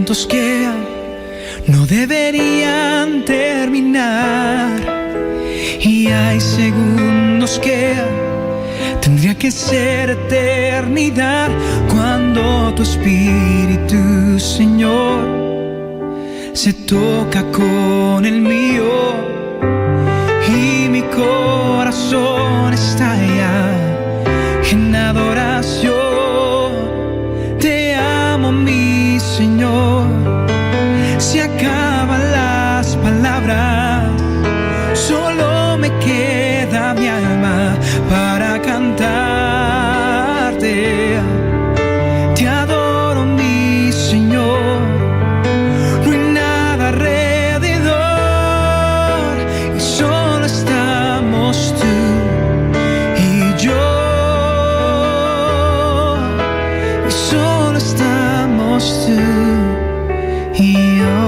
momentos que no deberían terminar, y hay segundos que tendría que ser eternidad, cuando tu espíritu, Señor, se toca con el mío y mi corazón está allá en adoración. Te amo, mi Señor. Se acaban las palabras, solo me queda mi alma para cantarte. Te adoro, mi Señor. No hay nada alrededor y solo estamos tú y yo. Y solo estamos tú y yo.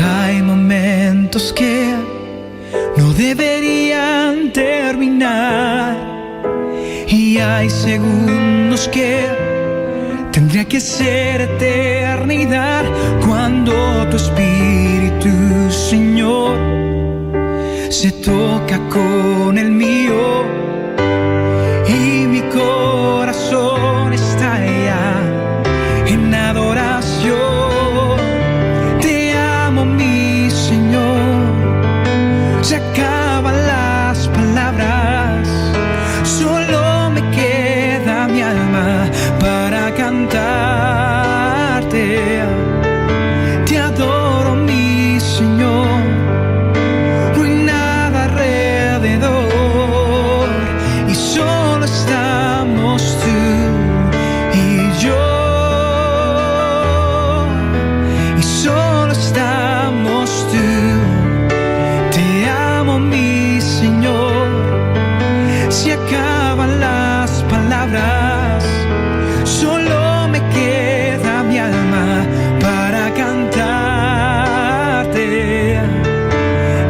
Hay momentos que no deberían terminar, y hay segundos que tendría que ser eternidad, cuando tu espíritu, Señor, se toca con el mío y mi corazón está allá en adoración. Te amo, mi Señor. Se acaban las palabras, solo me queda mi alma para cantarte. Te adoro, mi Señor. No hay nada alrededor y solo estamos tú y yo. Y solo estamos tú. Te amo, mi Señor. Se acaban las palabras, solo me queda mi alma para cantarte.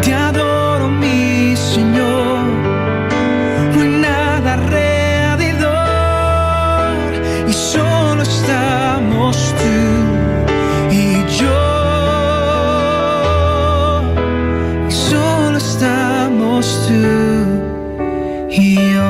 Te adoro, mi Señor. No hay nada alrededor y solo estamos tú y yo. Y solo estamos tú y yo.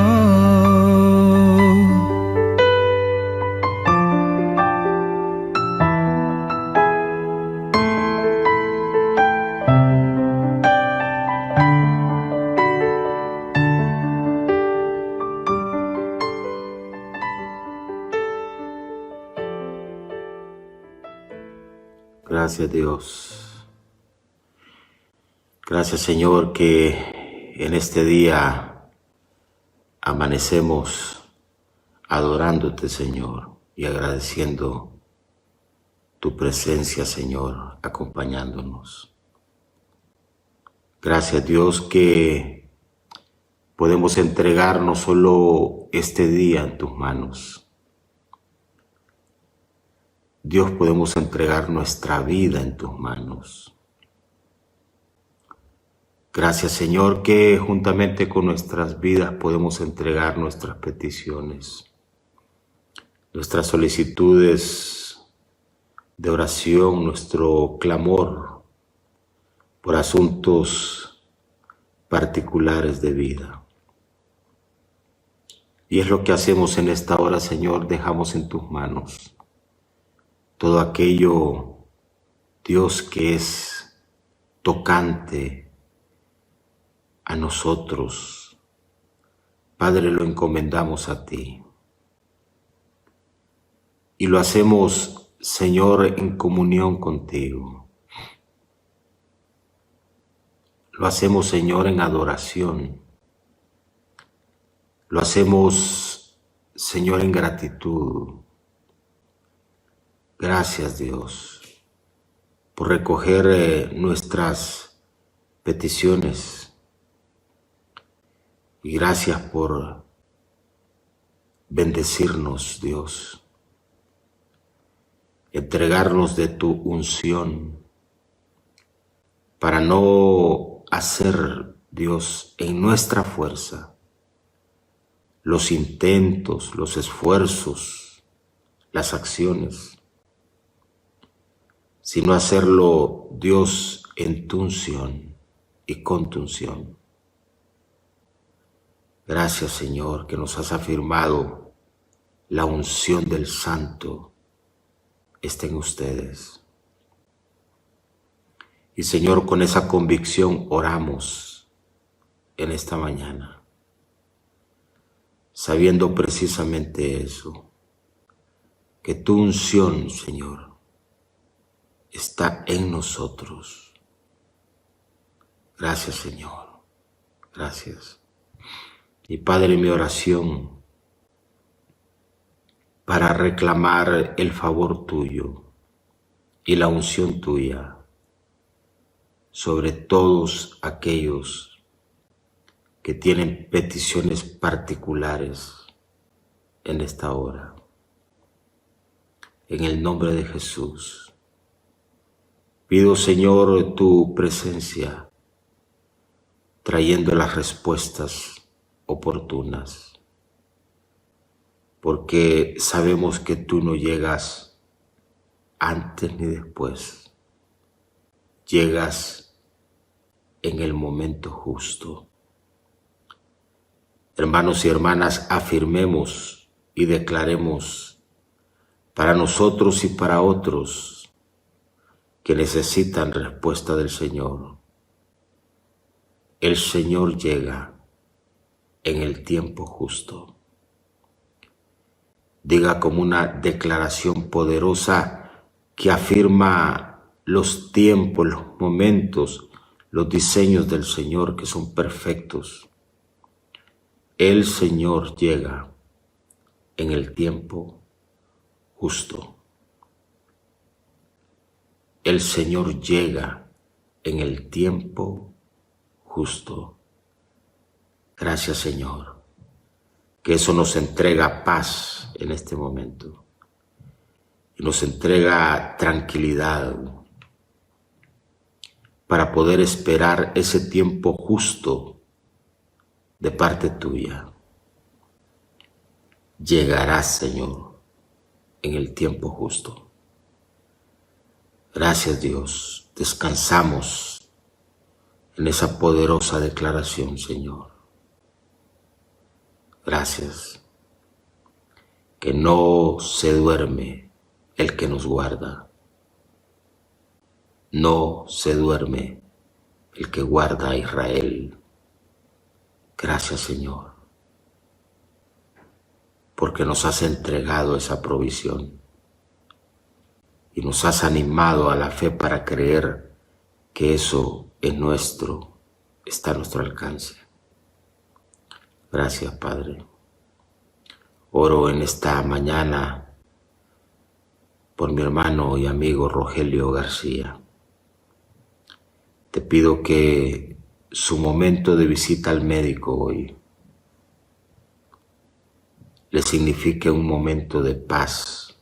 Gracias, Dios. Gracias, Señor, que en este día amanecemos adorándote, Señor, y agradeciendo tu presencia, Señor, acompañándonos. Gracias, Dios, que podemos entregarnos solo este día en tus manos. Dios, podemos entregar nuestra vida en tus manos. Gracias, Señor, que juntamente con nuestras vidas podemos entregar nuestras peticiones, nuestras solicitudes de oración, nuestro clamor por asuntos particulares de vida. Y es lo que hacemos en esta hora, Señor. Dejamos en tus manos todo aquello, Dios, que es tocante a nosotros. Padre, lo encomendamos a ti. Y lo hacemos, Señor, en comunión contigo. Lo hacemos, Señor, en adoración. Lo hacemos, Señor, en gratitud. Gracias, Dios, por recoger nuestras peticiones, y gracias por bendecirnos, Dios, entregarnos de tu unción para no hacer, Dios, en nuestra fuerza los intentos, los esfuerzos, las acciones, sino hacerlo, Dios, en tu unción y con tu unción. Gracias, Señor, que nos has afirmado la unción del Santo está en ustedes. Y, Señor, con esa convicción oramos en esta mañana, sabiendo precisamente eso, que tu unción, Señor, está en nosotros. Gracias, Señor. Gracias. Y Padre, mi oración para reclamar el favor tuyo y la unción tuya sobre todos aquellos que tienen peticiones particulares en esta hora. En el nombre de Jesús, pido, Señor, tu presencia, trayendo las respuestas oportunas, porque sabemos que tú no llegas antes ni después, llegas en el momento justo. Hermanos y hermanas, afirmemos y declaremos para nosotros y para otros que necesitan respuesta del Señor. El Señor llega en el tiempo justo. Diga como una declaración poderosa que afirma los tiempos, los momentos, los diseños del Señor que son perfectos. El Señor llega en el tiempo justo. El Señor llega en el tiempo justo. Gracias, Señor, que eso nos entrega paz en este momento y nos entrega tranquilidad para poder esperar ese tiempo justo de parte tuya. Llegarás, Señor, en el tiempo justo. Gracias, Dios. Descansamos en esa poderosa declaración, Señor. Gracias, que no se duerme el que nos guarda. No se duerme el que guarda a Israel. Gracias, Señor, porque nos has entregado esa provisión y nos has animado a la fe para creer que eso es nuestro, está a nuestro alcance. Gracias, Padre. Oro en esta mañana por mi hermano y amigo Rogelio García. Te pido que su momento de visita al médico hoy le signifique un momento de paz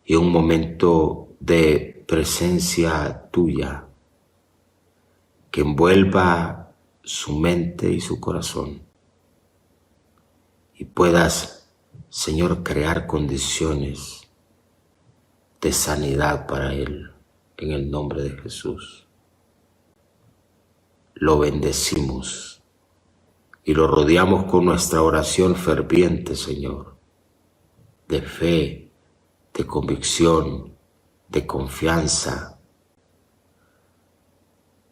y un momento de presencia tuya que envuelva su mente y su corazón, y puedas, Señor, crear condiciones de sanidad para él, en el nombre de Jesús. Lo bendecimos y lo rodeamos con nuestra oración ferviente, Señor, de fe, de convicción, de confianza.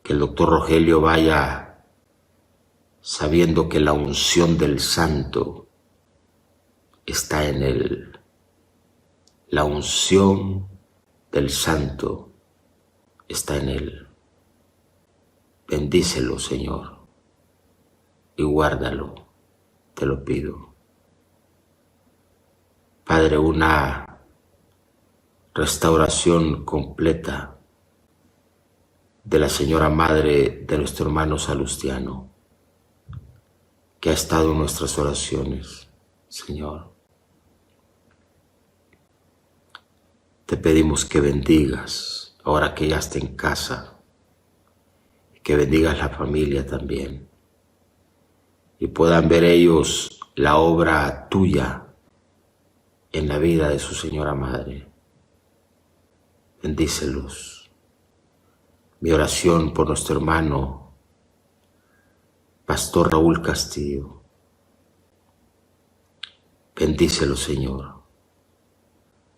Que el doctor Rogelio vaya sabiendo que la unción del Santo está en él. La unción del Santo está en él. Bendícelo, Señor, y guárdalo, te lo pido. Padre, una restauración completa de la Señora Madre de nuestro hermano Salustiano, que ha estado en nuestras oraciones, Señor. Te pedimos que bendigas, ahora que ya está en casa, y que bendigas la familia también, y puedan ver ellos la obra tuya en la vida de su señora madre. Bendícelos. Mi oración por nuestro hermano, Pastor Raúl Castillo. Bendícelo, Señor.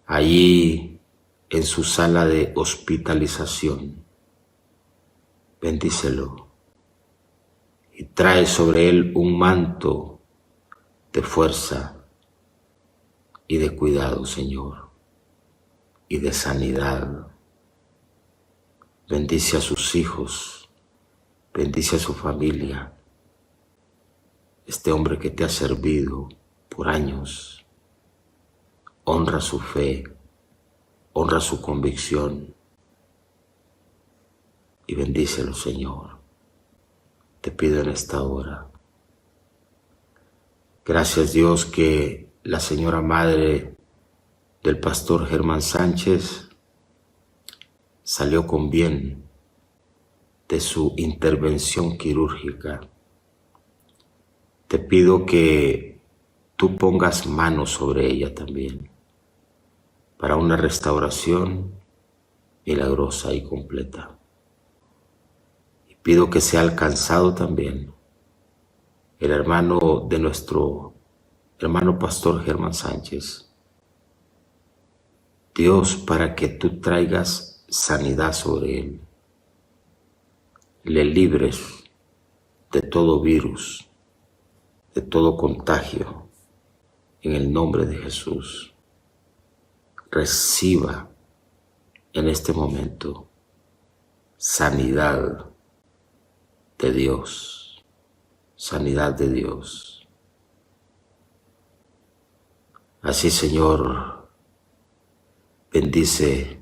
Allí en su sala de hospitalización, bendícelo y trae sobre él un manto de fuerza y de cuidado, Señor, y de sanidad. Bendice a sus hijos, bendice a su familia, este hombre que te ha servido por años. Honra su fe, honra su convicción y bendícelo, Señor. Te pido en esta hora. Gracias, Dios, que la señora madre del pastor Germán Sánchez salió con bien de su intervención quirúrgica. Te pido que tú pongas manos sobre ella también, para una restauración milagrosa y completa. Y pido que sea alcanzado también el hermano de nuestro hermano pastor Germán Sánchez. Dios, para que tú traigas sanidad sobre él, le libres de todo virus, de todo contagio, en el nombre de Jesús. Reciba en este momento sanidad de Dios, sanidad de Dios. Así, Señor, bendice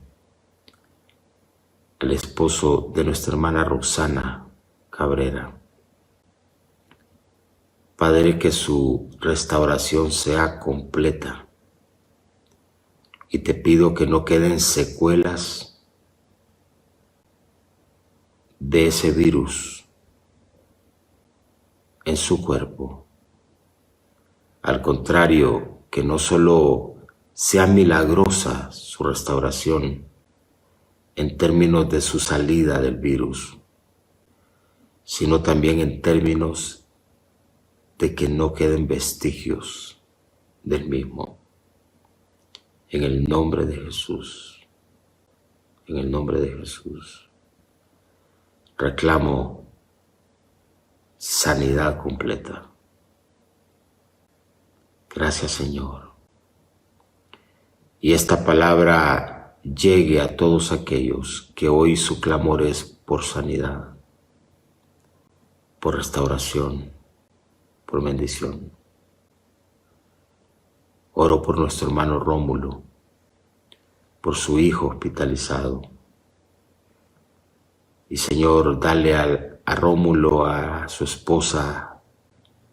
al esposo de nuestra hermana Roxana Cabrera. Padre, que su restauración sea completa. Y te pido que no queden secuelas de ese virus en su cuerpo. Al contrario, que no solo sea milagrosa su restauración en términos de su salida del virus, sino también en términos de que no queden vestigios del mismo. En el nombre de Jesús, en el nombre de Jesús, reclamo sanidad completa. Gracias, Señor. Y esta palabra llegue a todos aquellos que hoy su clamor es por sanidad, por restauración, por bendición. Oro por nuestro hermano Rómulo, por su hijo hospitalizado. Y Señor, dale a Rómulo, a su esposa,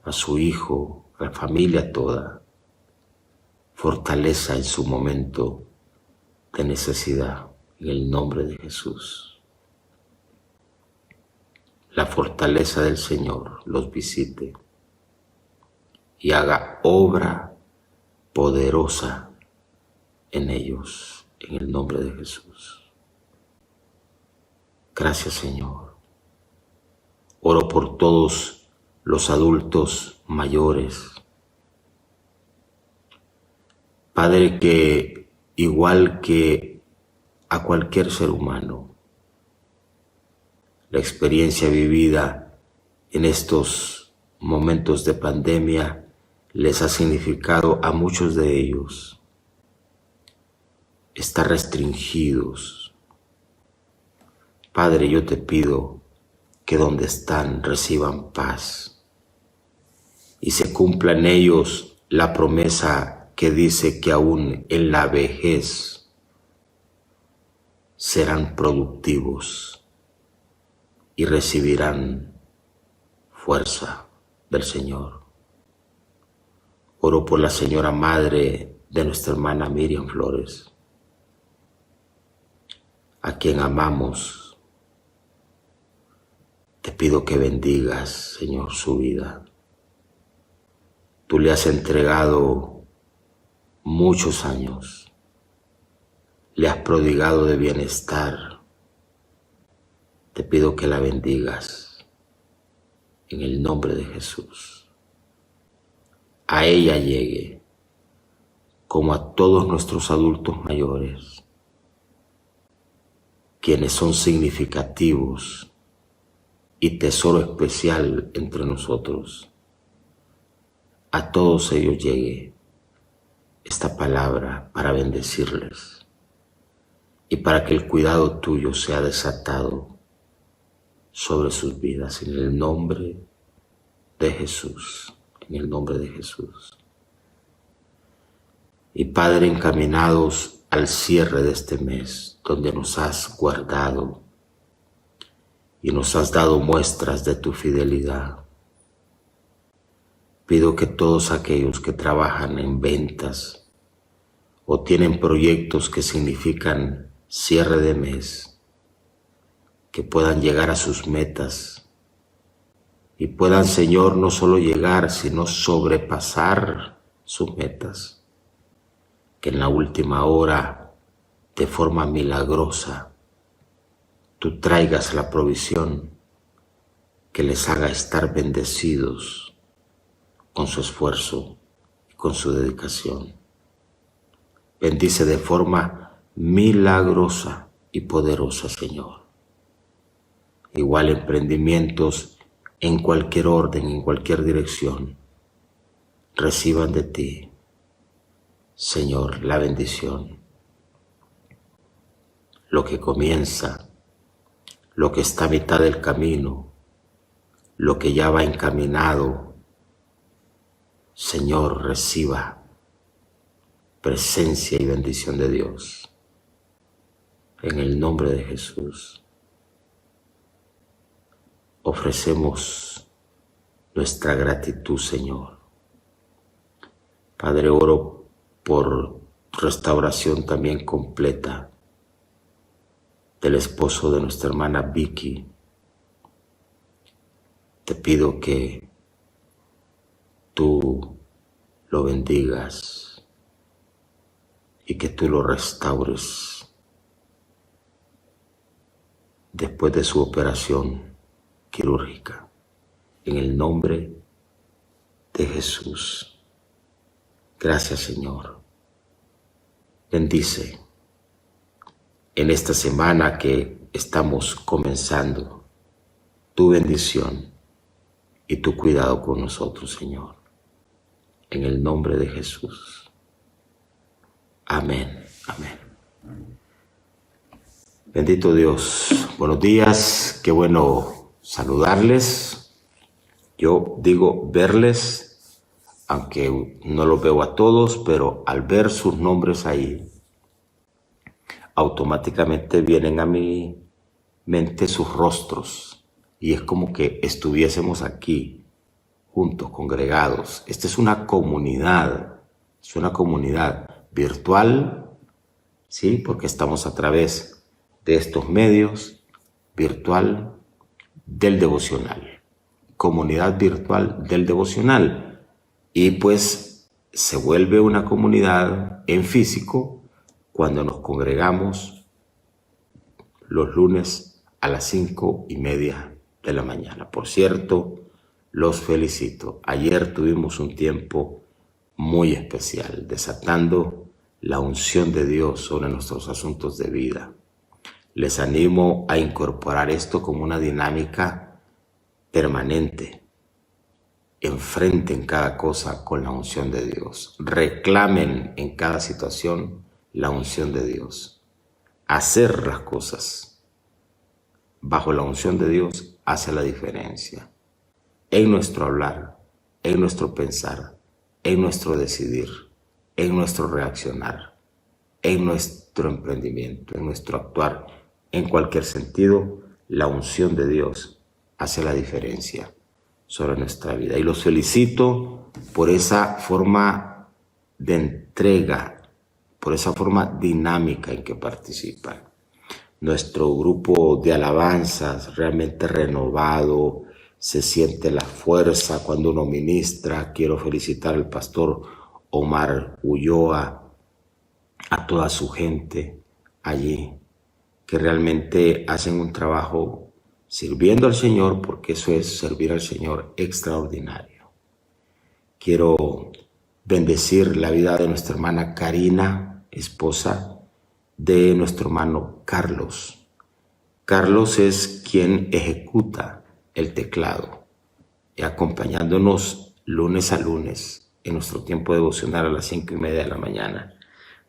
a su hijo, a la familia toda, fortaleza en su momento de necesidad, en el nombre de Jesús. La fortaleza del Señor los visite y haga obra poderosa en ellos, en el nombre de Jesús. Gracias, Señor. Oro por todos los adultos mayores. Padre, que igual que a cualquier ser humano, la experiencia vivida en estos momentos de pandemia les ha significado a muchos de ellos estar restringidos. Padre, yo te pido que donde están reciban paz y se cumpla en ellos la promesa que dice que aún en la vejez serán productivos y recibirán fuerza del Señor. Oro por la señora madre de nuestra hermana Miriam Flores, a quien amamos. Te pido que bendigas, Señor, su vida. Tú le has entregado muchos años. Le has prodigado de bienestar. Te pido que la bendigas en el nombre de Jesús. A ella llegue, como a todos nuestros adultos mayores, quienes son significativos y tesoro especial entre nosotros. A todos ellos llegue esta palabra para bendecirles y para que el cuidado tuyo sea desatado sobre sus vidas, en el nombre de Jesús, en el nombre de Jesús. Y Padre, encaminados al cierre de este mes, donde nos has guardado y nos has dado muestras de tu fidelidad, pido que todos aquellos que trabajan en ventas o tienen proyectos que significan cierre de mes, que puedan llegar a sus metas y puedan, Señor, no solo llegar, sino sobrepasar sus metas. Que en la última hora, de forma milagrosa, tú traigas la provisión que les haga estar bendecidos con su esfuerzo y con su dedicación. Bendice de forma milagrosa y poderosa, Señor. Igual emprendimientos en cualquier orden, en cualquier dirección, reciban de ti, Señor, la bendición. Lo que comienza, lo que está a mitad del camino, lo que ya va encaminado, Señor, reciba presencia y bendición de Dios. En el nombre de Jesús, ofrecemos nuestra gratitud, Señor. Padre, oro por restauración también completa del esposo de nuestra hermana Vicky. Te pido que tú lo bendigas y que tú lo restaures después de su operación quirúrgica, en el nombre de Jesús. Gracias, Señor. Bendice en esta semana que estamos comenzando tu bendición y tu cuidado con nosotros, Señor. En el nombre de Jesús. Amén. Amén. Bendito Dios. Buenos días. Qué bueno saludarles. Yo digo verles, aunque no los veo a todos, pero al ver sus nombres ahí, automáticamente vienen a mi mente sus rostros y es como que estuviésemos aquí juntos, congregados. Esta es una comunidad virtual, ¿sí? Porque estamos a través de estos medios, virtual del devocional, comunidad virtual del devocional. Y pues se vuelve una comunidad en físico cuando nos congregamos los lunes a las 5:30 de la mañana. Por cierto, los felicito. Ayer tuvimos un tiempo muy especial, desatando la unción de Dios sobre nuestros asuntos de vida. Les animo a incorporar esto como una dinámica permanente. Enfrenten cada cosa con la unción de Dios. Reclamen en cada situación la unción de Dios. Hacer las cosas bajo la unción de Dios hace la diferencia. En nuestro hablar, en nuestro pensar, en nuestro decidir, en nuestro reaccionar, en nuestro emprendimiento, en nuestro actuar, en cualquier sentido, la unción de Dios hace la diferencia sobre nuestra vida. Y los felicito por esa forma de entrega, por esa forma dinámica en que participan. Nuestro grupo de alabanzas realmente renovado, se siente la fuerza cuando uno ministra. Quiero felicitar al pastor Omar Ulloa a toda su gente allí, que realmente hacen un trabajo sirviendo al Señor, porque eso es servir al Señor extraordinario. Quiero bendecir la vida de nuestra hermana Karina, esposa de nuestro hermano Carlos. Carlos es quien ejecuta el teclado, acompañándonos lunes a lunes en nuestro tiempo devocional a las 5:30 de la mañana.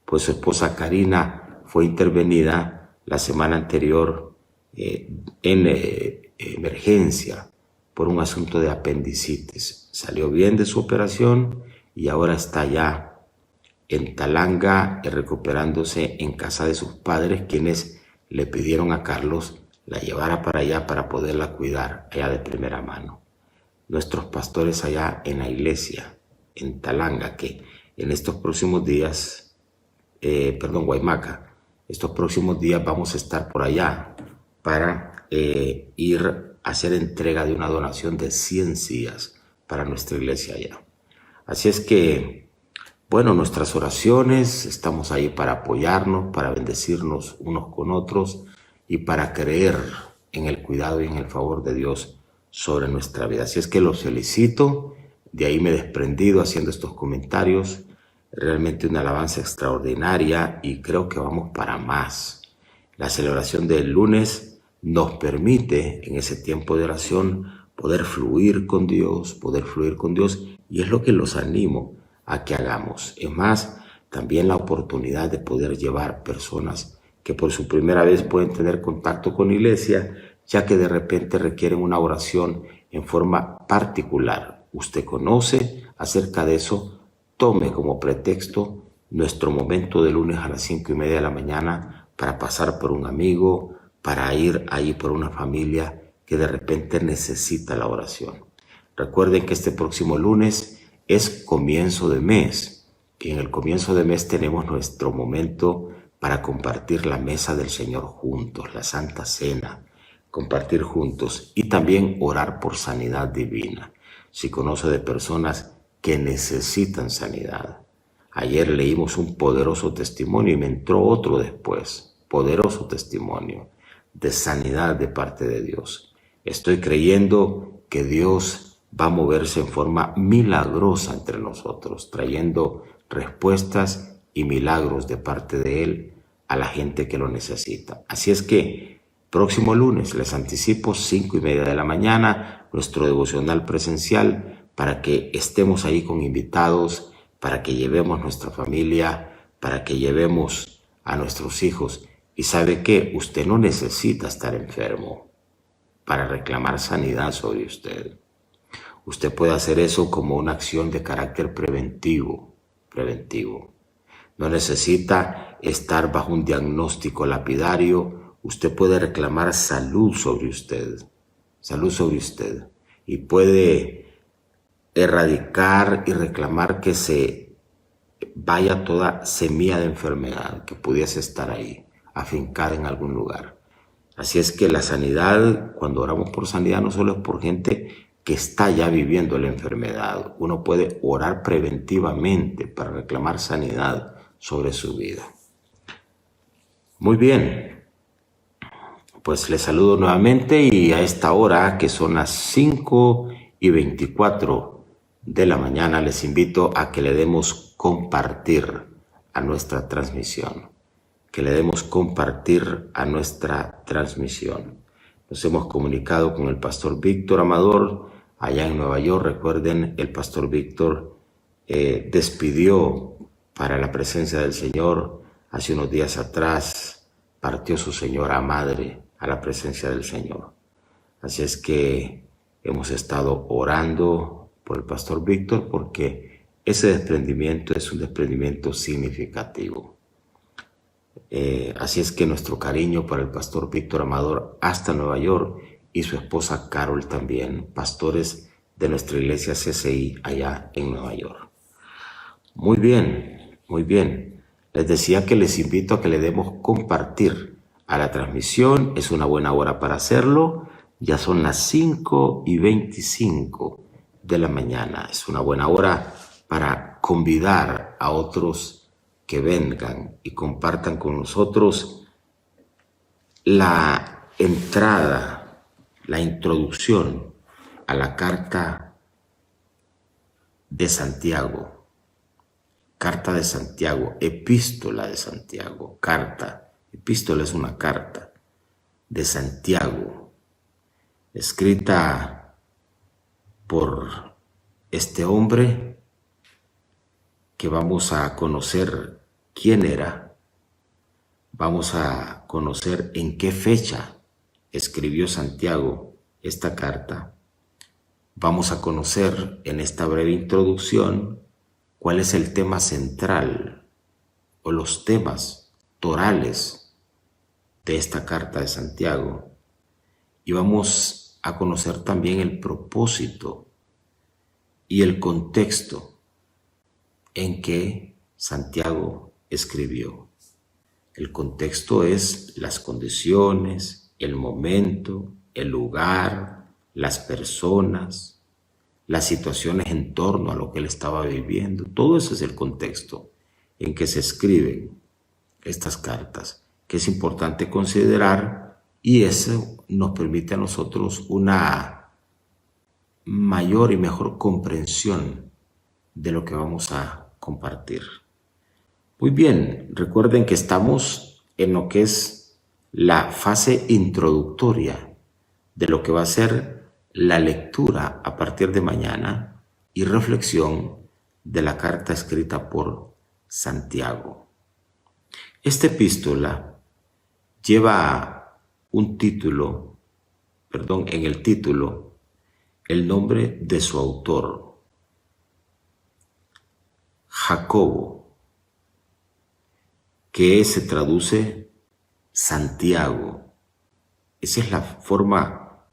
Pues su esposa Karina fue intervenida la semana anterior en emergencia por un asunto de apendicitis. Salió bien de su operación y ahora está ya en Talanga recuperándose en casa de sus padres, quienes le pidieron a Carlos la llevara para allá para poderla cuidar allá de primera mano. Nuestros pastores allá en la iglesia, en Talanga, que en estos próximos días, Guaymaca, estos próximos días vamos a estar por allá para ir a hacer entrega de una donación de 100 sillas para nuestra iglesia allá. Así es que, bueno, nuestras oraciones, estamos ahí para apoyarnos, para bendecirnos unos con otros y para creer en el cuidado y en el favor de Dios sobre nuestra vida. Así es que los felicito, de ahí me he desprendido haciendo estos comentarios, realmente una alabanza extraordinaria y creo que vamos para más. La celebración del lunes nos permite en ese tiempo de oración poder fluir con Dios y es lo que los animo a que hagamos. Es más, también la oportunidad de poder llevar personas que por su primera vez pueden tener contacto con la iglesia, ya que de repente requieren una oración en forma particular. Usted conoce acerca de eso, tome como pretexto nuestro momento de lunes a las 5:30 de la mañana para pasar por un amigo, para ir ahí por una familia que de repente necesita la oración. Recuerden que este próximo lunes es comienzo de mes y en el comienzo de mes tenemos nuestro momento para compartir la mesa del Señor juntos, la Santa Cena, compartir juntos y también orar por sanidad divina. Si conoce de personas que necesitan sanidad. Ayer leímos un poderoso testimonio y me entró otro después, poderoso testimonio de sanidad de parte de Dios. Estoy creyendo que Dios va a moverse en forma milagrosa entre nosotros, trayendo respuestas y milagros de parte de Él a la gente que lo necesita. Así es que próximo lunes, les anticipo, 5:30 de la mañana, nuestro devocional presencial, para que estemos ahí con invitados, para que llevemos nuestra familia, para que llevemos a nuestros hijos. Y sabe que usted no necesita estar enfermo para reclamar sanidad sobre usted. Usted puede hacer eso como una acción de carácter preventivo. No necesita estar bajo un diagnóstico lapidario. Usted puede reclamar salud sobre usted, y puede erradicar y reclamar que se vaya toda semilla de enfermedad que pudiese estar ahí, afincada en algún lugar. Así es que la sanidad, cuando oramos por sanidad, no solo es por gente que está ya viviendo la enfermedad. Uno puede orar preventivamente para reclamar sanidad sobre su vida. Muy bien, pues les saludo nuevamente y a esta hora, que son las 5:24 de la mañana, les invito a que le demos compartir a nuestra transmisión. Nos hemos comunicado con el pastor Víctor Amador allá en Nueva York. Recuerden, el pastor Víctor despidió para la presencia del Señor hace unos días atrás, partió su señora madre a la presencia del Señor. Así es que hemos estado orando por el pastor Víctor porque ese desprendimiento es un desprendimiento significativo. Así es que nuestro cariño para el pastor Víctor Amador hasta Nueva York y su esposa Carol también, pastores de nuestra iglesia CCI allá en Nueva York. Muy bien. Les decía que les invito a que le demos compartir a la transmisión. Es una buena hora para hacerlo. Ya son las 5:25 de la mañana. Es una buena hora para convidar a otros que vengan y compartan con nosotros la entrada, la introducción a la carta de Santiago. Carta de Santiago, epístola de Santiago, carta. Epístola es una carta de Santiago, escrita por este hombre que vamos a conocer quién era, vamos a conocer en qué fecha escribió Santiago esta carta, vamos a conocer en esta breve introducción cuál es el tema central o los temas torales de esta carta de Santiago y vamos a conocer también el propósito y el contexto en que Santiago escribió. El contexto es las condiciones, el momento, el lugar, las personas, las situaciones en torno a lo que él estaba viviendo. Todo ese es el contexto en que se escriben estas cartas, que es importante considerar, y eso nos permite a nosotros una mayor y mejor comprensión de lo que vamos a compartir. Muy bien, recuerden que estamos en lo que es la fase introductoria de lo que va a ser la lectura a partir de mañana y reflexión de la carta escrita por Santiago. Esta epístola lleva un título, en el título, el nombre de su autor, Jacobo, que se traduce Santiago. Esa es la forma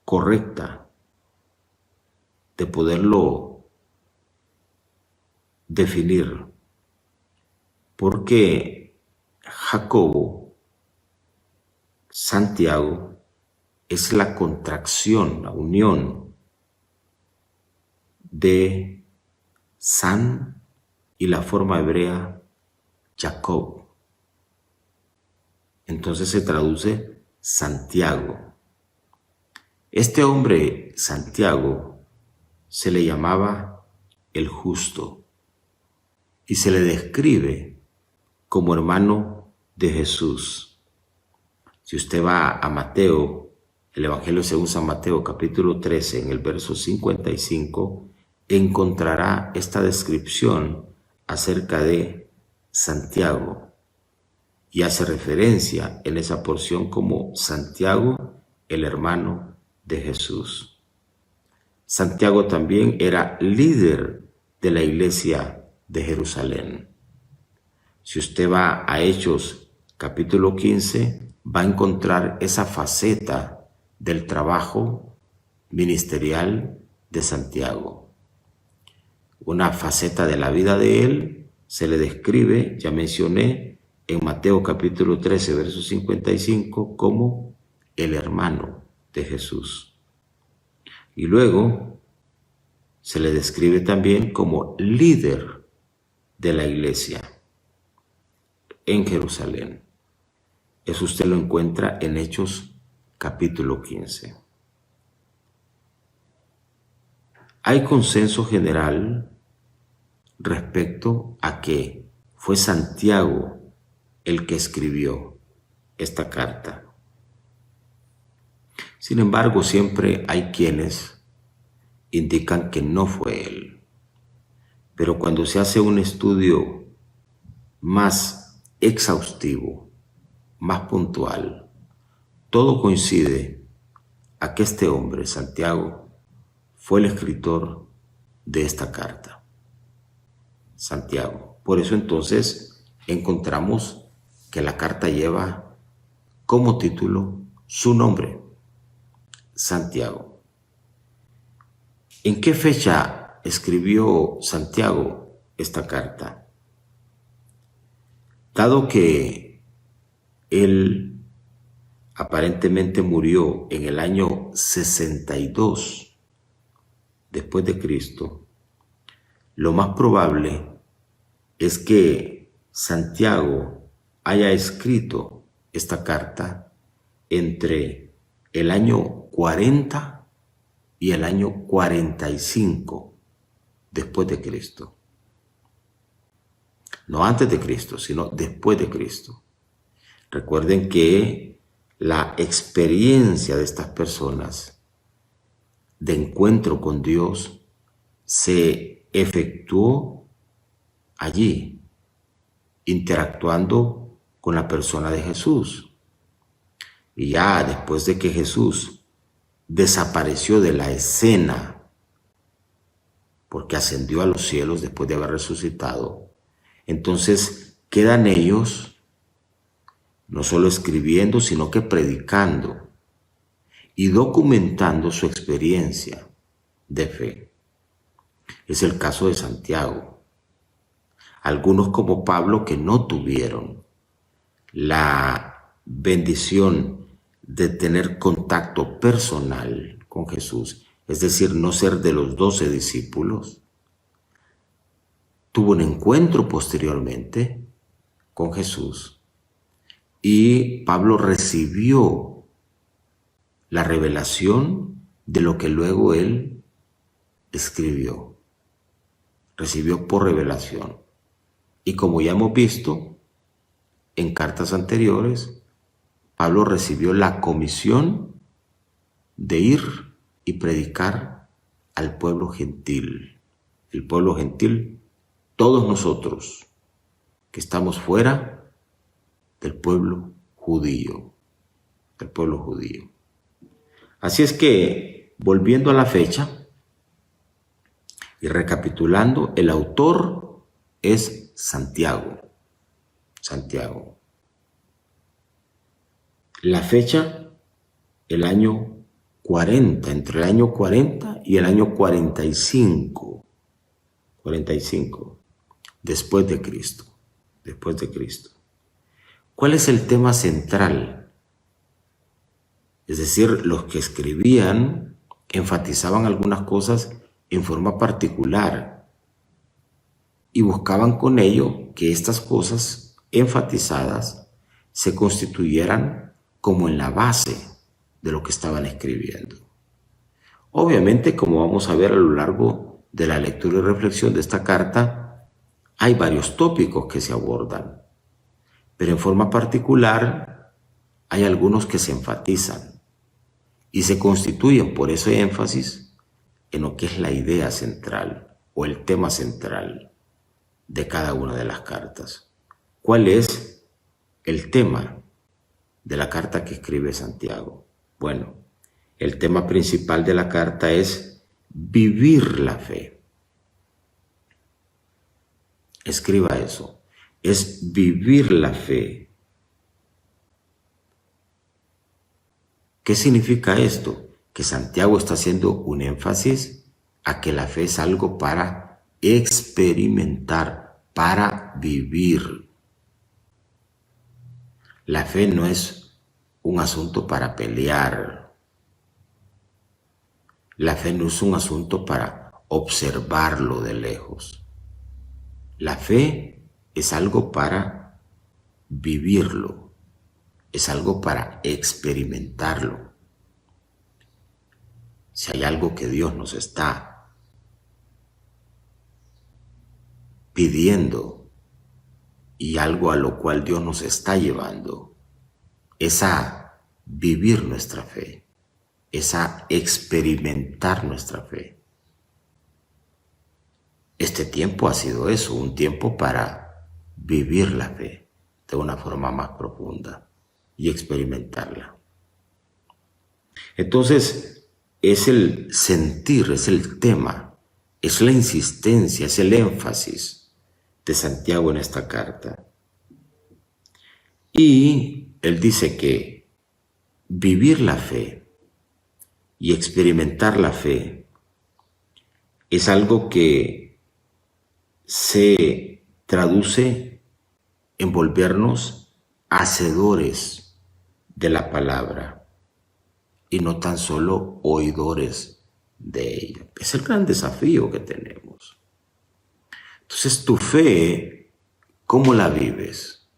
correcta de poderlo definir, porque Jacobo, Santiago, es la contracción, la unión de San y la forma hebrea Jacob. Entonces se traduce Santiago. Este hombre, Santiago, se le llamaba el justo y se le describe como hermano de Jesús. Si usted va a Mateo, el Evangelio según San Mateo, capítulo 13, en el verso 55, encontrará esta descripción acerca de Santiago y hace referencia en esa porción como Santiago, el hermano de Jesús. Santiago también era líder de la iglesia de Jerusalén. Si usted va a Hechos capítulo 15, va a encontrar esa faceta del trabajo ministerial de Santiago. Una faceta de la vida de él se le describe, ya mencioné, en Mateo capítulo 13, verso 55, como el hermano de Jesús. Y luego se le describe también como líder de la iglesia en Jerusalén. Eso usted lo encuentra en Hechos capítulo 15. Hay consenso general respecto a que fue Santiago el que escribió esta carta. Sin embargo, siempre hay quienes indican que no fue él. Pero cuando se hace un estudio más exhaustivo, más puntual, todo coincide a que este hombre, Santiago, fue el escritor de esta carta. Santiago. Por eso entonces encontramos que la carta lleva como título su nombre, Santiago. ¿En qué fecha escribió Santiago esta carta? Dado que él aparentemente murió en el año 62 después de Cristo, lo más probable es que Santiago haya escrito esta carta entre el año 40 y el año 45 después de Cristo. No antes de Cristo, sino después de Cristo. Recuerden que la experiencia de estas personas de encuentro con Dios se efectuó allí, interactuando con la persona de Jesús. Y ya después de que Jesús desapareció de la escena, porque ascendió a los cielos después de haber resucitado, entonces quedan ellos no solo escribiendo, sino que predicando y documentando su experiencia de fe. Es el caso de Santiago. Algunos como Pablo que no tuvieron la bendición de tener contacto personal con Jesús, es decir, no ser de los 12 discípulos, tuvo un encuentro posteriormente con Jesús y Pablo recibió la revelación de lo que luego él escribió. Recibió por revelación. Y como ya hemos visto en cartas anteriores, Pablo recibió la comisión de ir y predicar al pueblo gentil. El pueblo gentil, todos nosotros que estamos fuera del pueblo judío. Del pueblo judío. Así es que, volviendo a la fecha y recapitulando, el autor es Santiago. Santiago. La fecha, el año 40, entre el año 40 y el año 45. 45, después de Cristo. Después de Cristo. ¿Cuál es el tema central? Es decir, los que escribían enfatizaban algunas cosas en forma particular y buscaban con ello que estas cosas enfatizadas se constituyeran como en la base de lo que estaban escribiendo. Obviamente, como vamos a ver a lo largo de la lectura y reflexión de esta carta, hay varios tópicos que se abordan, pero en forma particular hay algunos que se enfatizan y se constituyen por ese énfasis en lo que es la idea central o el tema central de cada una de las cartas. ¿Cuál es el tema de la carta que escribe Santiago? Bueno, el tema principal de la carta es vivir la fe. Escriba eso. Es vivir la fe. ¿Qué significa esto? Que Santiago está haciendo un énfasis a que la fe es algo para experimentar, para vivir. La fe no es un asunto para pelear. La fe no es un asunto para observarlo de lejos. La fe es algo para vivirlo, es algo para experimentarlo. Si hay algo que Dios nos está pidiendo y algo a lo cual Dios nos está llevando, es a vivir nuestra fe, es a experimentar nuestra fe. Este tiempo ha sido eso, un tiempo para vivir la fe de una forma más profunda y experimentarla. Entonces, es el sentir, es el tema, es la insistencia, es el énfasis de Santiago en esta carta. Y él dice que vivir la fe y experimentar la fe es algo que se traduce en volvernos hacedores de la palabra y no tan solo oidores de ella. Es el gran desafío que tenemos. Entonces tu fe ¿Cómo la vives?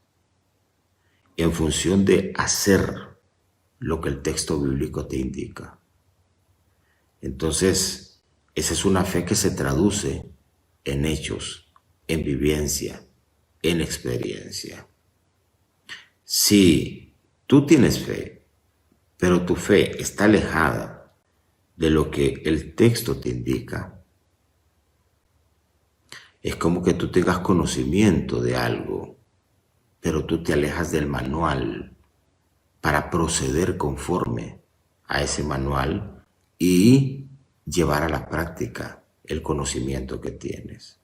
En función de hacer lo que el texto bíblico te indica. Entonces, esa es una fe que se traduce en hechos, en vivencia, en experiencia. Si tú tienes fe, pero tu fe está alejada de lo que el texto te indica, es como que tú tengas conocimiento de algo, pero tú te alejas del manual para proceder conforme a ese manual y llevar a la práctica el conocimiento que tienes.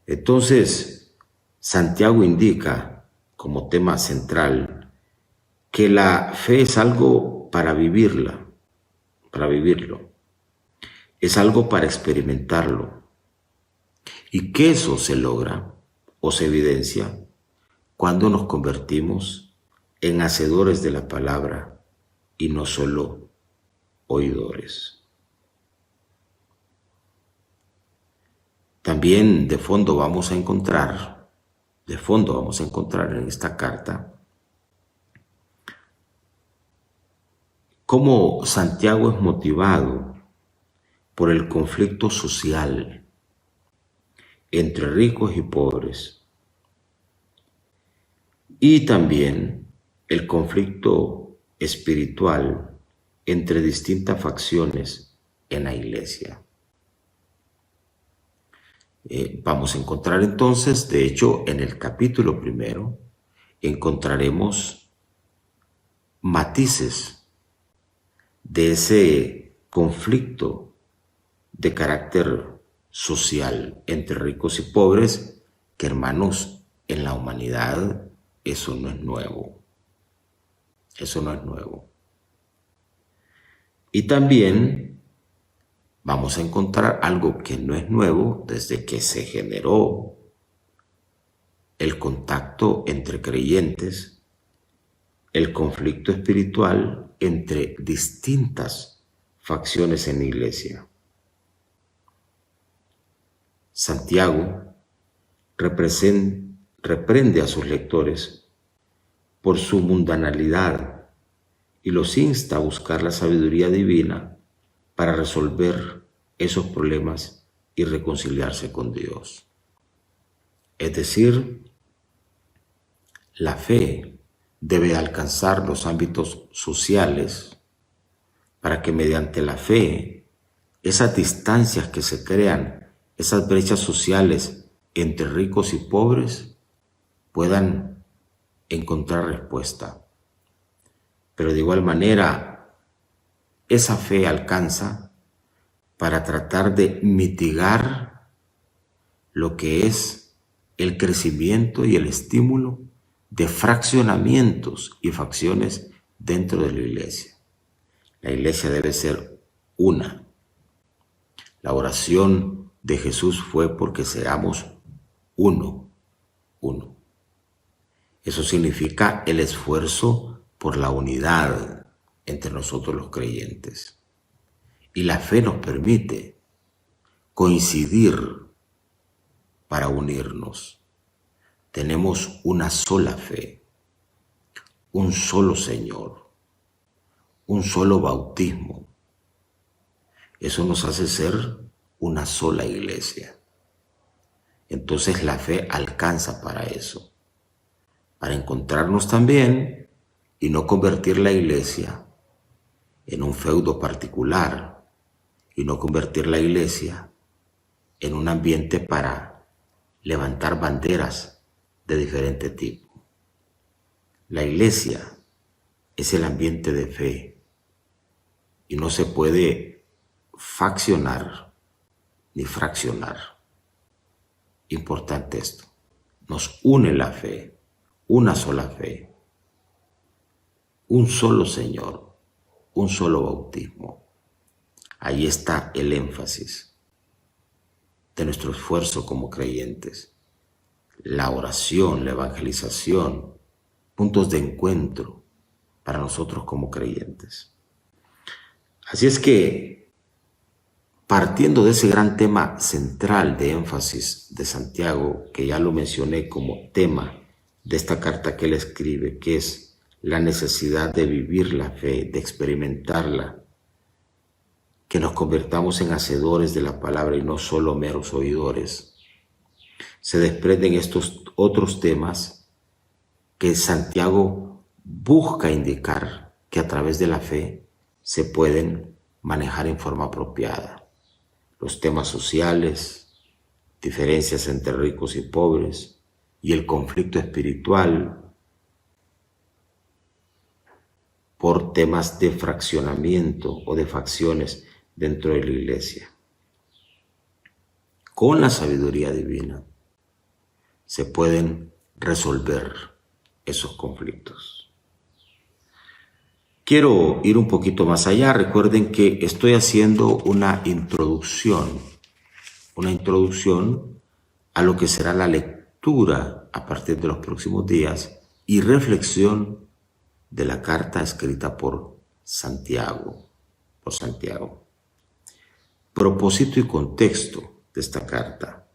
Entonces, Santiago indica como tema central que la fe es algo para vivirla, para vivirlo. Es algo para experimentarlo. Y que eso se logra o se evidencia cuando nos convertimos en hacedores de la palabra y no solo oidores. También de fondo vamos a encontrar en esta carta cómo Santiago es motivado por el conflicto social entre ricos y pobres, y también el conflicto espiritual entre distintas facciones en la iglesia. Vamos a encontrar entonces, de hecho, en el capítulo 1, encontraremos matices de ese conflicto de carácter social entre ricos y pobres, que, hermanos, en la humanidad eso no es nuevo. Eso no es nuevo. Y también vamos a encontrar algo que no es nuevo desde que se generó el contacto entre creyentes, el conflicto espiritual entre distintas facciones en la iglesia. Santiago reprende a sus lectores por su mundanalidad y los insta a buscar la sabiduría divina para resolver esos problemas y reconciliarse con Dios. Es decir, la fe debe alcanzar los ámbitos sociales para que mediante la fe esas distancias que se crean, esas brechas sociales entre ricos y pobres, puedan encontrar respuesta. Pero de igual manera, esa fe alcanza para tratar de mitigar lo que es el crecimiento y el estímulo de fraccionamientos y facciones dentro de la iglesia. La iglesia debe ser una. La oración de Jesús fue porque seamos uno. Eso significa el esfuerzo por la unidad entre nosotros los creyentes. Y la fe nos permite coincidir para unirnos. Tenemos una sola fe, un solo Señor, un solo bautismo. Eso nos hace ser una sola iglesia. Entonces la fe alcanza para eso, para encontrarnos también y no convertir la iglesia en un feudo particular y no convertir la iglesia en un ambiente para levantar banderas de diferente tipo. La iglesia es el ambiente de fe y no se puede faccionar ni fraccionar. Importante esto. Nos une la fe, una sola fe, un solo Señor, un solo bautismo. Ahí está el énfasis de nuestro esfuerzo como creyentes. La oración, la evangelización, puntos de encuentro para nosotros como creyentes. Así es que partiendo de ese gran tema central de énfasis de Santiago, que ya lo mencioné como tema de esta carta que él escribe, que es la necesidad de vivir la fe, de experimentarla, que nos convertamos en hacedores de la palabra y no solo meros oidores. Se desprenden estos otros temas que Santiago busca indicar que a través de la fe se pueden manejar en forma apropiada. Los temas sociales, diferencias entre ricos y pobres, y el conflicto espiritual por temas de fraccionamiento o de facciones dentro de la iglesia. Con la sabiduría divina se pueden resolver esos conflictos. Quiero ir un poquito más allá. Recuerden que estoy haciendo una introducción a lo que será la lectura a partir de los próximos días y reflexión de la carta escrita por Santiago. Propósito y contexto de esta carta.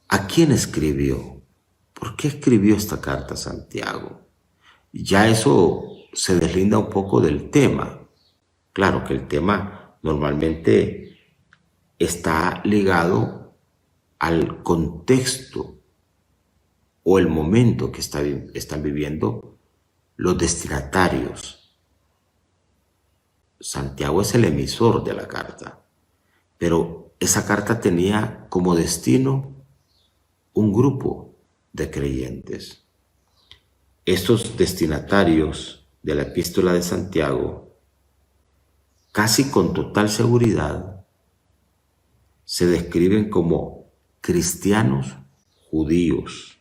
¿A quién escribió? ¿Por qué escribió esta carta Santiago? Ya eso se deslinda un poco del tema. Claro que el tema normalmente está ligado al contexto o el momento que están viviendo los destinatarios. Santiago es el emisor de la carta, pero esa carta tenía como destino un grupo de creyentes. Estos destinatarios de la epístola de Santiago, casi con total seguridad, se describen como cristianos judíos.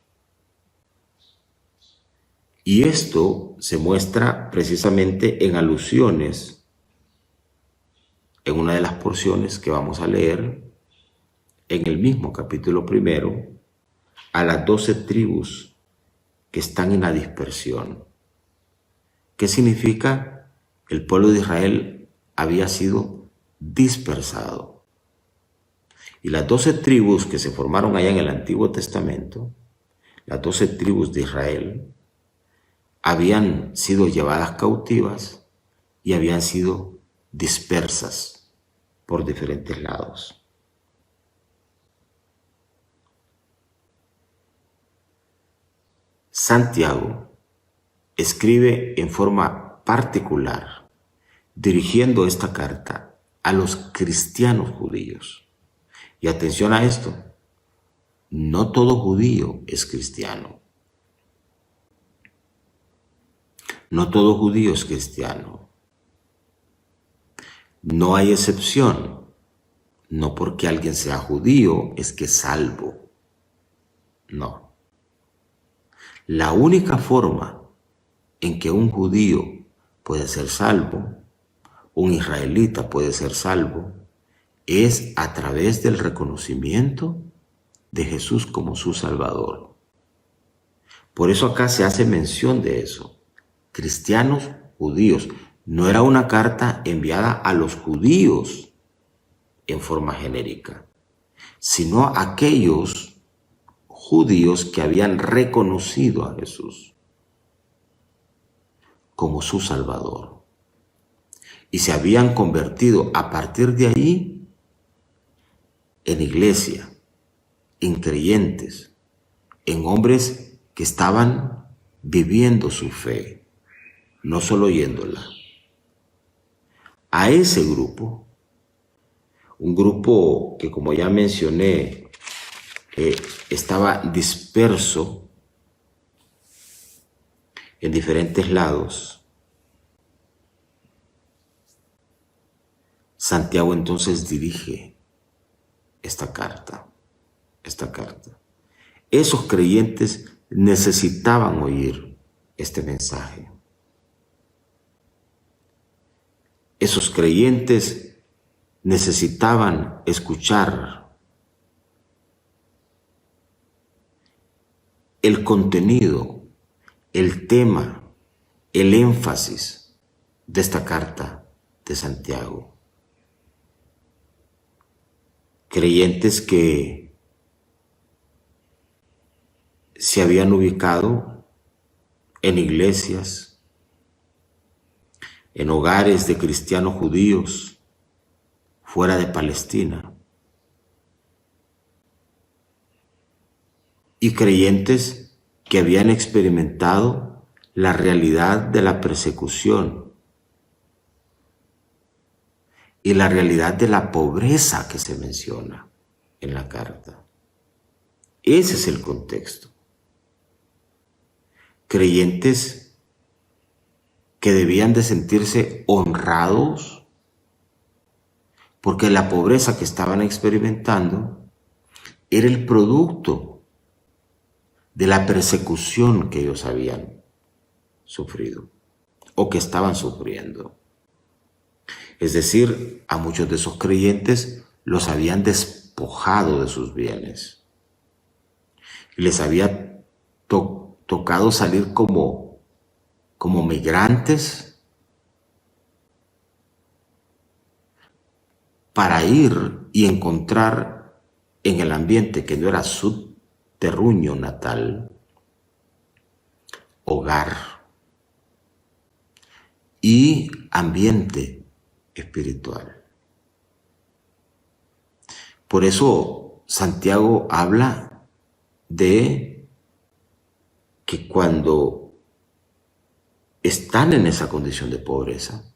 Y esto se muestra precisamente en alusiones en una de las porciones que vamos a leer en el mismo capítulo 1 a las 12 tribus que están en la dispersión. ¿Qué significa? El pueblo de Israel había sido dispersado. Y las 12 tribus que se formaron allá en el Antiguo Testamento, las 12 tribus de Israel, habían sido llevadas cautivas y habían sido dispersas por diferentes lados. Santiago escribe en forma particular, dirigiendo esta carta a los cristianos judíos. Y atención a esto, no todo judío es cristiano. No todo judío es cristiano. No hay excepción. No porque alguien sea judío es que es salvo. No. La única forma en que un judío puede ser salvo, un israelita puede ser salvo, es a través del reconocimiento de Jesús como su Salvador. Por eso acá se hace mención de eso. Cristianos judíos. No era una carta enviada a los judíos en forma genérica, sino a aquellos judíos que habían reconocido a Jesús como su Salvador y se habían convertido a partir de ahí en iglesia, en creyentes, en hombres que estaban viviendo su fe, no solo oyéndola. A ese grupo, un grupo que, como ya mencioné, estaba disperso en diferentes lados, Santiago entonces dirige esta carta. Esos creyentes necesitaban oír este mensaje. Esos creyentes necesitaban escuchar el contenido, el tema, el énfasis de esta carta de Santiago. creyentes que se habían ubicado en iglesias, en hogares de cristianos judíos fuera de Palestina, y creyentes que habían experimentado la realidad de la persecución y la realidad de la pobreza que se menciona en la carta. Ese es el contexto. Creyentes que debían de sentirse honrados porque la pobreza que estaban experimentando era el producto de la persecución que ellos habían sufrido o que estaban sufriendo. Es decir, a muchos de esos creyentes los habían despojado de sus bienes y les había tocado salir como migrantes para ir y encontrar en el ambiente que no era su terruño natal, hogar y ambiente espiritual. Por eso Santiago habla de que cuando están en esa condición de pobreza,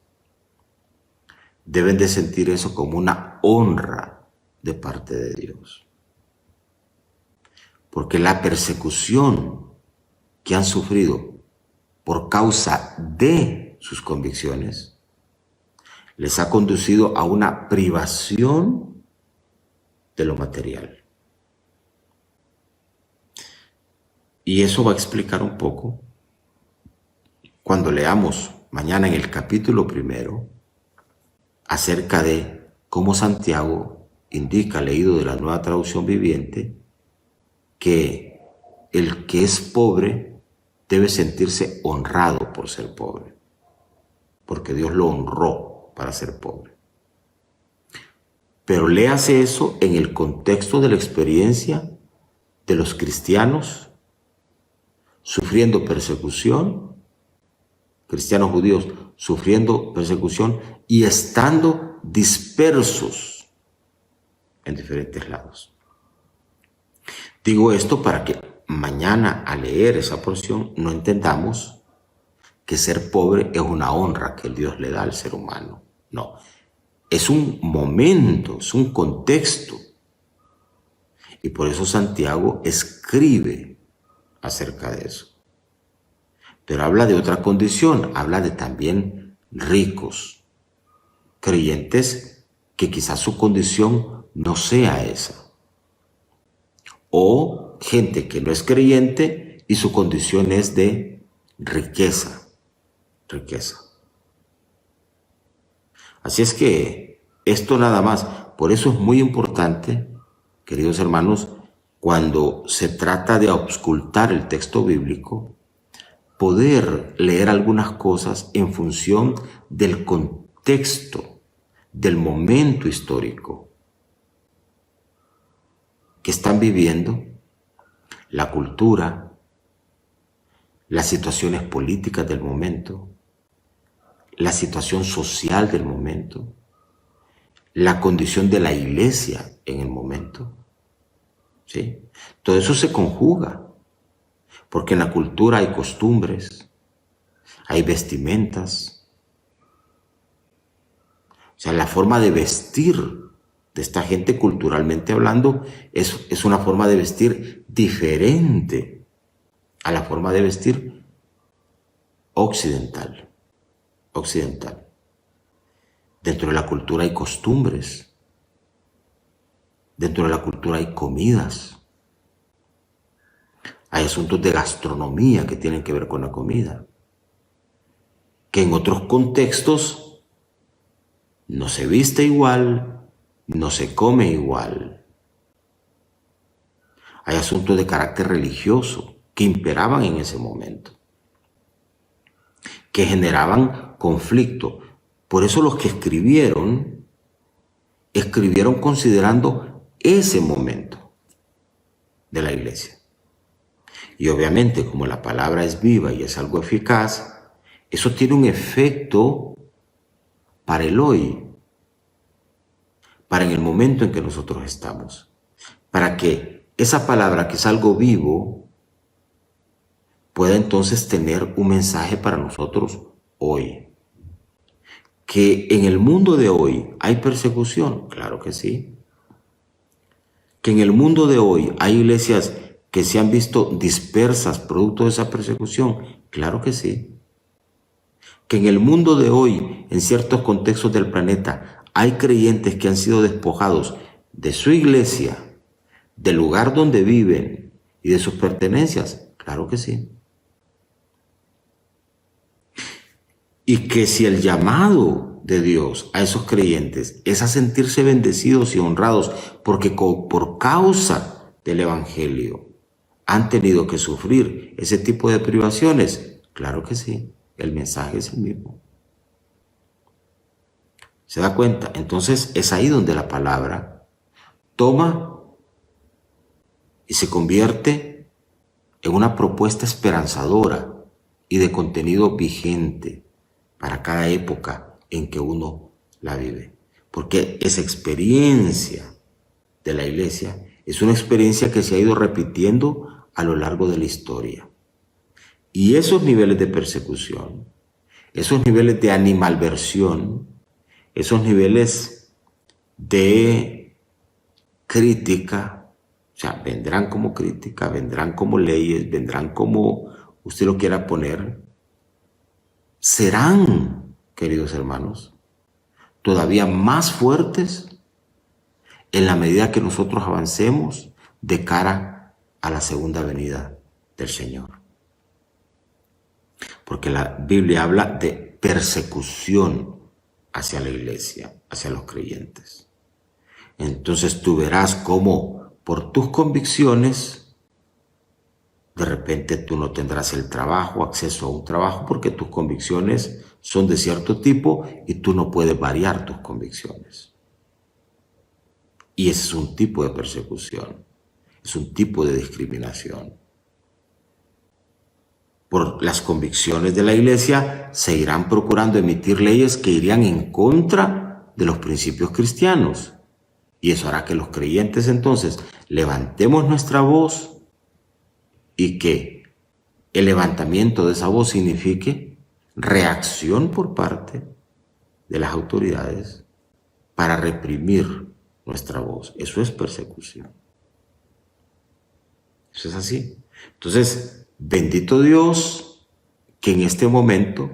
deben de sentir eso como una honra de parte de Dios. Porque la persecución que han sufrido por causa de sus convicciones les ha conducido a una privación de lo material. Y eso va a explicar un poco cuando leamos mañana en el capítulo 1 acerca de cómo Santiago indica, leído de la Nueva Traducción Viviente, que el que es pobre debe sentirse honrado por ser pobre, porque Dios lo honró para ser pobre. Pero léase eso en el contexto de la experiencia de los cristianos sufriendo persecución, cristianos judíos sufriendo persecución y estando dispersos en diferentes lados. Digo esto para que mañana al leer esa porción no entendamos que ser pobre es una honra que Dios le da al ser humano. No, es un momento, es un contexto. Y por eso Santiago escribe acerca de eso. Pero habla de otra condición, habla de también ricos, creyentes que quizás su condición no sea esa. O gente que no es creyente y su condición es de riqueza. Así es que esto nada más. Por eso es muy importante, queridos hermanos, cuando se trata de auscultar el texto bíblico, poder leer algunas cosas en función del contexto, del momento histórico que están viviendo, la cultura, las situaciones políticas del momento, la situación social del momento, la condición de la iglesia en el momento. ¿Sí? Todo eso se conjuga, porque en la cultura hay costumbres, hay vestimentas. O sea, la forma de vestir de esta gente, culturalmente hablando, es una forma de vestir diferente a la forma de vestir occidental. Dentro de la cultura hay costumbres, dentro de la cultura hay comidas, hay asuntos de gastronomía que tienen que ver con la comida, que en otros contextos no se viste igual, no se come igual. Hay asuntos de carácter religioso que imperaban en ese momento, que generaban conflicto. Por eso los que escribieron considerando ese momento de la iglesia. Y obviamente, como la palabra es viva y es algo eficaz, eso tiene un efecto para el hoy, para en el momento en que nosotros estamos, para que esa palabra, que es algo vivo, pueda entonces tener un mensaje para nosotros hoy. Que en el mundo de hoy hay persecución, claro que sí. Que en el mundo de hoy hay iglesias que se han visto dispersas producto de esa persecución, claro que sí. Que en el mundo de hoy, en ciertos contextos del planeta, hay creyentes que han sido despojados de su iglesia, del lugar donde viven y de sus pertenencias, claro que sí. Y que si el llamado de Dios a esos creyentes es a sentirse bendecidos y honrados porque por causa del Evangelio han tenido que sufrir ese tipo de privaciones, claro que sí, el mensaje es el mismo. ¿Se da cuenta? Entonces es ahí donde la palabra toma y se convierte en una propuesta esperanzadora y de contenido vigente para cada época en que uno la vive. Porque esa experiencia de la iglesia es una experiencia que se ha ido repitiendo a lo largo de la historia. Y esos niveles de persecución, esos niveles de animalversión, esos niveles de crítica, o sea, vendrán como crítica, vendrán como leyes, vendrán como usted lo quiera poner, serán, queridos hermanos, todavía más fuertes en la medida que nosotros avancemos de cara a la segunda venida del Señor. Porque la Biblia habla de persecución hacia la iglesia, hacia los creyentes. Entonces tú verás cómo por tus convicciones, de repente tú no tendrás el trabajo, acceso a un trabajo, porque tus convicciones son de cierto tipo y tú no puedes variar tus convicciones. Y ese es un tipo de persecución, es un tipo de discriminación. Por las convicciones de la iglesia se irán procurando emitir leyes que irían en contra de los principios cristianos. Y eso hará que los creyentes entonces levantemos nuestra voz y que el levantamiento de esa voz signifique reacción por parte de las autoridades para reprimir nuestra voz. Eso es persecución. Eso es así. Entonces, bendito Dios que en este momento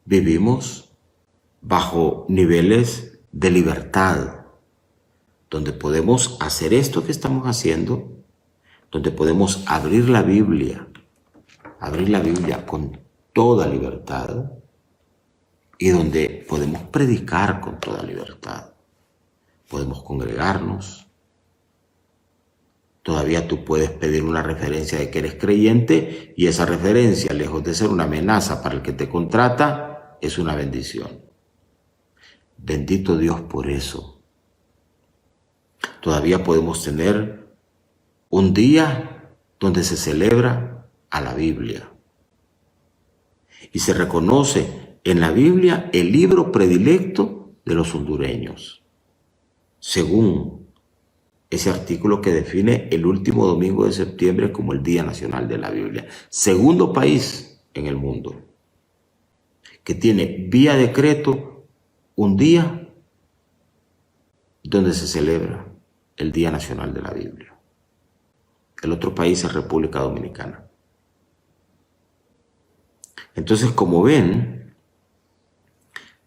vivimos bajo niveles de libertad, donde podemos hacer esto que estamos haciendo, donde podemos abrir la Biblia con toda libertad y donde podemos predicar con toda libertad. Podemos congregarnos. Todavía tú puedes pedir una referencia de que eres creyente y esa referencia, lejos de ser una amenaza para el que te contrata, es una bendición. Bendito Dios por eso. Todavía podemos tener un día donde se celebra a la Biblia. Y se reconoce en la Biblia el libro predilecto de los hondureños, según ese artículo que define el último domingo de septiembre como el Día Nacional de la Biblia. Segundo país en el mundo que tiene vía decreto un día donde se celebra el Día Nacional de la Biblia. El otro país es República Dominicana. Entonces, como ven,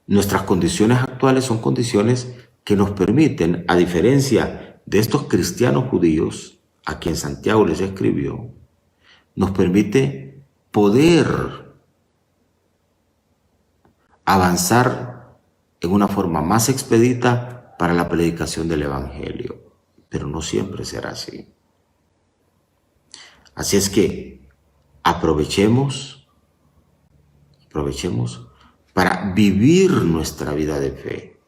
nuestras condiciones actuales son condiciones que nos permiten, a diferencia de estos cristianos judíos a quien Santiago les escribió, nos permite poder avanzar en una forma más expedita para la predicación del Evangelio. Pero no siempre será así. Así es que aprovechemos para vivir nuestra vida de fe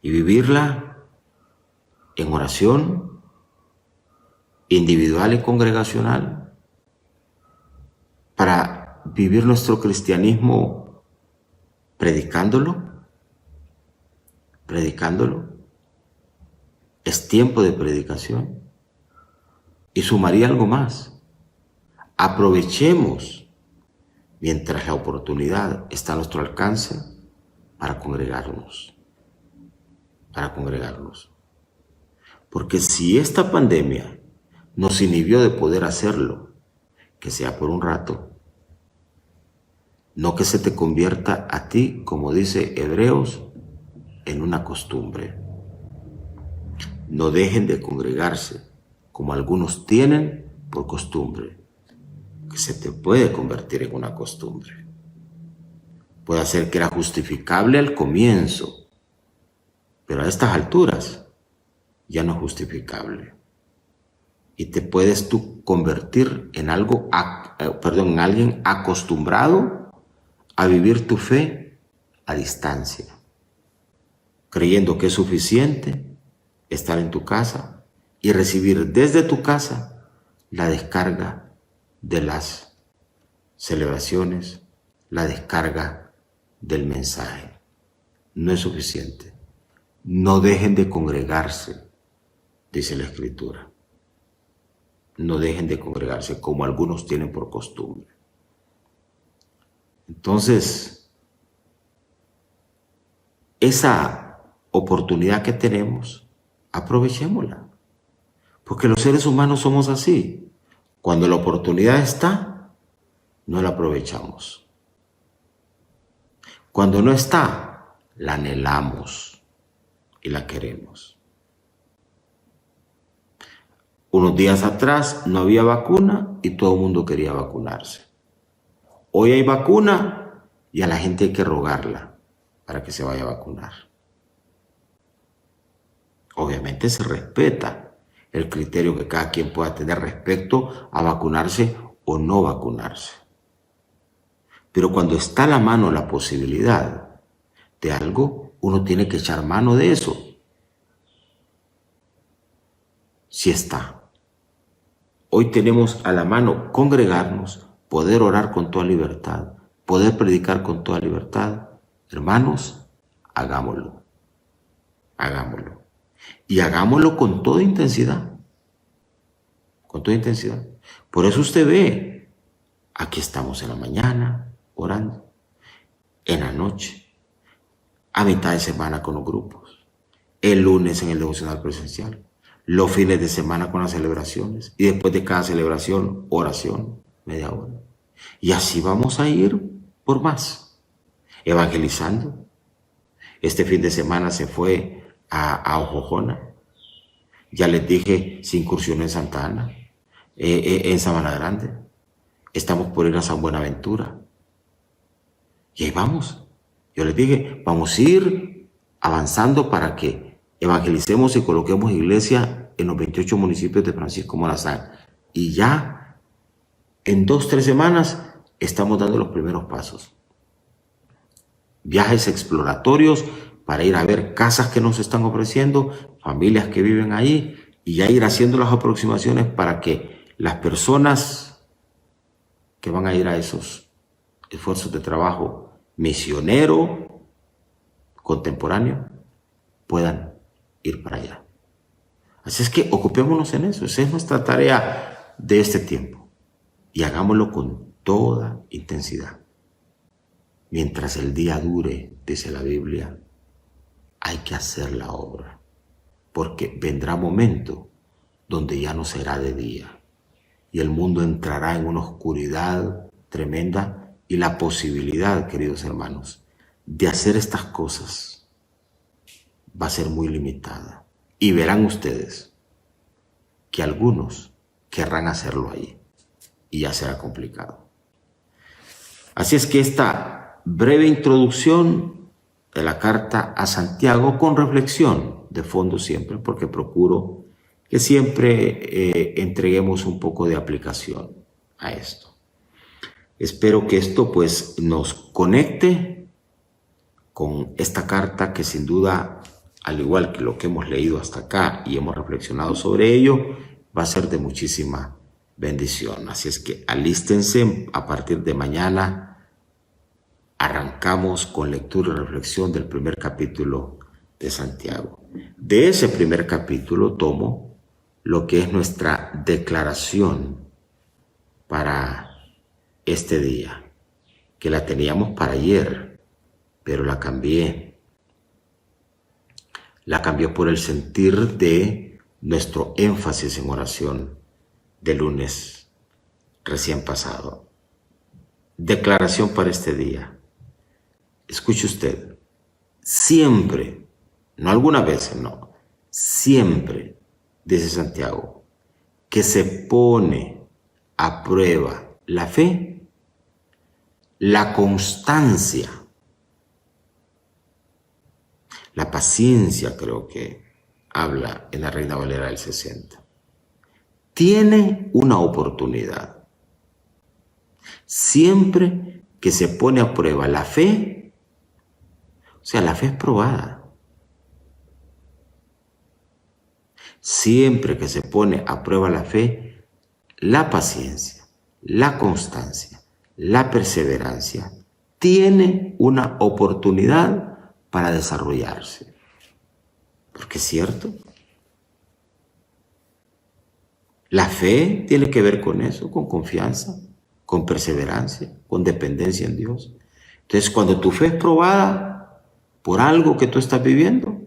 y vivirla en oración, individual y congregacional, para vivir nuestro cristianismo predicándolo. Es tiempo de predicación. Y sumaría algo más. Aprovechemos mientras la oportunidad está a nuestro alcance para congregarnos. Porque si esta pandemia nos inhibió de poder hacerlo, que sea por un rato, no que se te convierta a ti, como dice Hebreos, en una costumbre. No dejen de congregarse, como algunos tienen por costumbre, que se te puede convertir en una costumbre. Puede ser que era justificable al comienzo, pero a estas alturas ya no es justificable. Y te puedes tú convertir en en alguien acostumbrado a vivir tu fe a distancia, creyendo que es suficiente estar en tu casa y recibir desde tu casa la descarga de las celebraciones, la descarga del mensaje. No es suficiente. No dejen de congregarse, dice la Escritura. No dejen de congregarse como algunos tienen por costumbre. Entonces, esa oportunidad que tenemos, aprovechémosla. Porque los seres humanos somos así. Cuando la oportunidad está, no la aprovechamos. Cuando no está, la anhelamos y la queremos. Unos días atrás no había vacuna y todo el mundo quería vacunarse. Hoy hay vacuna y a la gente hay que rogarla para que se vaya a vacunar. Obviamente se respeta el criterio que cada quien pueda tener respecto a vacunarse o no vacunarse. Pero cuando está a la mano la posibilidad de algo, uno tiene que echar mano de eso. Sí está. Hoy tenemos a la mano congregarnos, poder orar con toda libertad, poder predicar con toda libertad. Hermanos, hagámoslo. Hagámoslo. Y hagámoslo con toda intensidad. Con toda intensidad. Por eso usted ve, aquí estamos en la mañana orando, en la noche, a mitad de semana con los grupos, el lunes en el devocional presencial, los fines de semana con las celebraciones y después de cada celebración, oración, media hora. Y así vamos a ir por más, evangelizando. Este fin de semana se fue a Ojojona. Ya les dije, se incursionó en Santa Ana, en Sabana Grande. Estamos por ir a San Buenaventura. Y ahí vamos. Yo les dije, vamos a ir avanzando para que evangelicemos y coloquemos iglesia en los 28 municipios de Francisco Morazán. Y ya en 2-3 semanas estamos dando los primeros pasos. Viajes exploratorios para ir a ver casas que nos están ofreciendo, familias que viven ahí, y ya ir haciendo las aproximaciones para que las personas que van a ir a esos esfuerzos de trabajo misionero, contemporáneo, puedan ir para allá. Así es que ocupémonos en eso. Esa es nuestra tarea de este tiempo. Y hagámoslo con toda intensidad. Mientras el día dure, dice la Biblia, hay que hacer la obra. Porque vendrá momento donde ya no será de día. Y el mundo entrará en una oscuridad tremenda. Y la posibilidad, queridos hermanos, de hacer estas cosas va a ser muy limitada. Y verán ustedes que algunos querrán hacerlo ahí. Y ya será complicado. Así es que esta breve introducción de la carta a Santiago, con reflexión de fondo siempre, porque procuro que siempre entreguemos un poco de aplicación a esto. Espero que esto pues nos conecte con esta carta que sin duda al igual que lo que hemos leído hasta acá y hemos reflexionado sobre ello, va a ser de muchísima bendición. Así es que alístense, a partir de mañana arrancamos con lectura y reflexión del primer capítulo de Santiago. De ese primer capítulo tomo lo que es nuestra declaración para este día, que la teníamos para ayer, pero la cambié. La cambió por el sentir de nuestro énfasis en oración de lunes recién pasado. Declaración para este día. Escuche usted, siempre, no algunas veces, no, siempre, dice Santiago, que se pone a prueba la fe, la constancia, la paciencia, creo que habla en la Reina Valera del 60. Tiene una oportunidad. Siempre que se pone a prueba la fe, o sea, la fe es probada. Siempre que se pone a prueba la fe, la paciencia, la constancia, la perseverancia, tiene una oportunidad para desarrollarse. Porque es cierto. La fe tiene que ver con eso, con confianza, con perseverancia, con dependencia en Dios. Entonces, cuando tu fe es probada por algo que tú estás viviendo,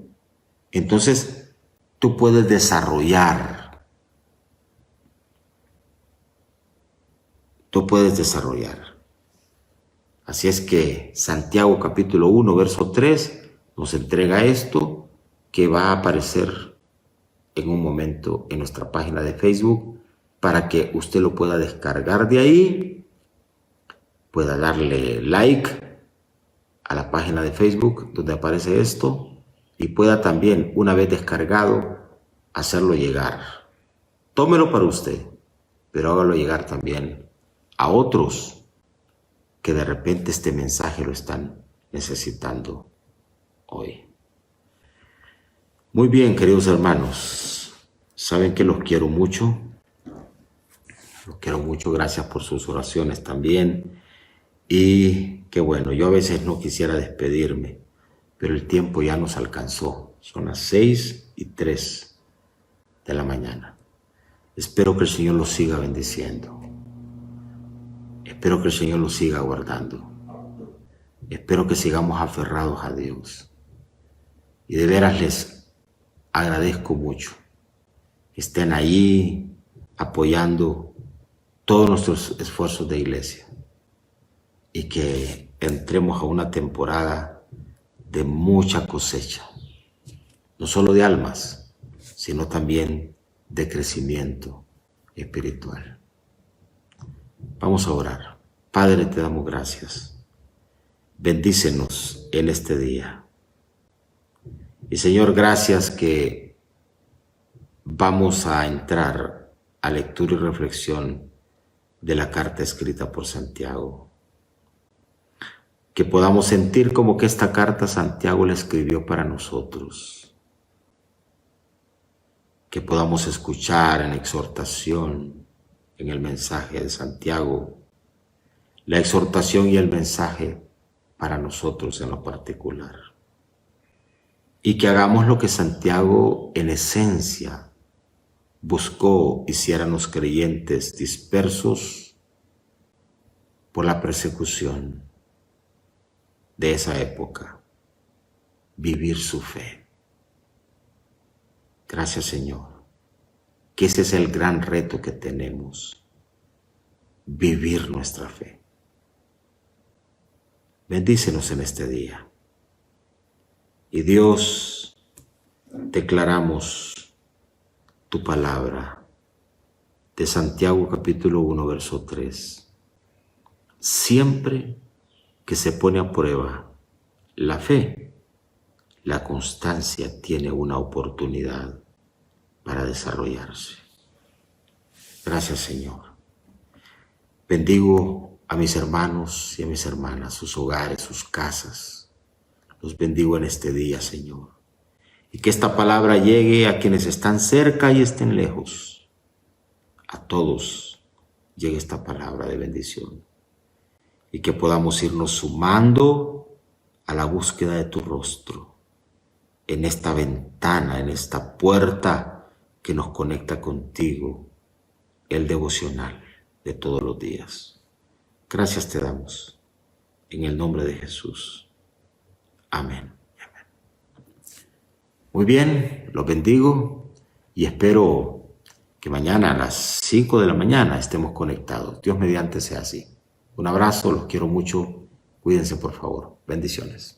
entonces tú puedes desarrollar. Tú puedes desarrollar. Así es que Santiago capítulo 1, verso 3 nos entrega esto que va a aparecer en un momento en nuestra página de Facebook para que usted lo pueda descargar de ahí, pueda darle like a la página de Facebook donde aparece esto y pueda también, una vez descargado, hacerlo llegar. Tómelo para usted, pero hágalo llegar también a otros que de repente este mensaje lo están necesitando hoy. Muy bien, queridos hermanos, saben que los quiero mucho. Los quiero mucho, gracias por sus oraciones también. Y qué bueno, yo a veces no quisiera despedirme, pero el tiempo ya nos alcanzó. Son las 6:03 de la mañana. Espero que el Señor los siga bendiciendo. Espero que el Señor los siga guardando. Espero que sigamos aferrados a Dios. Y de veras les agradezco mucho que estén ahí apoyando todos nuestros esfuerzos de iglesia y que entremos a una temporada de mucha cosecha, no solo de almas, sino también de crecimiento espiritual. Vamos a orar. Padre, te damos gracias. Bendícenos en este día. Y Señor, gracias que vamos a entrar a lectura y reflexión de la carta escrita por Santiago. Que podamos sentir como que esta carta Santiago la escribió para nosotros. Que podamos escuchar en exhortación, en el mensaje de Santiago, la exhortación y el mensaje para nosotros en lo particular. Y que hagamos lo que Santiago en esencia buscó hiciéramos creyentes dispersos por la persecución de esa época, vivir su fe. Gracias, Señor, que ese es el gran reto que tenemos, vivir nuestra fe. Bendícenos en este día. Y Dios, declaramos tu palabra de Santiago capítulo 1, verso 3. Siempre que se pone a prueba la fe, la constancia tiene una oportunidad para desarrollarse. Gracias, Señor. Bendigo a mis hermanos y a mis hermanas, sus hogares, sus casas. Los bendigo en este día, Señor. y que esta palabra llegue a quienes están cerca y estén lejos. A todos llegue esta palabra de bendición y que podamos irnos sumando a la búsqueda de tu rostro en esta ventana, en esta puerta que nos conecta contigo, el devocional de todos los días. Gracias te damos en el nombre de Jesús. Amén. Muy bien, los bendigo y espero que mañana a las 5 de la mañana estemos conectados. Dios mediante sea así. Un abrazo, los quiero mucho. Cuídense por favor. Bendiciones.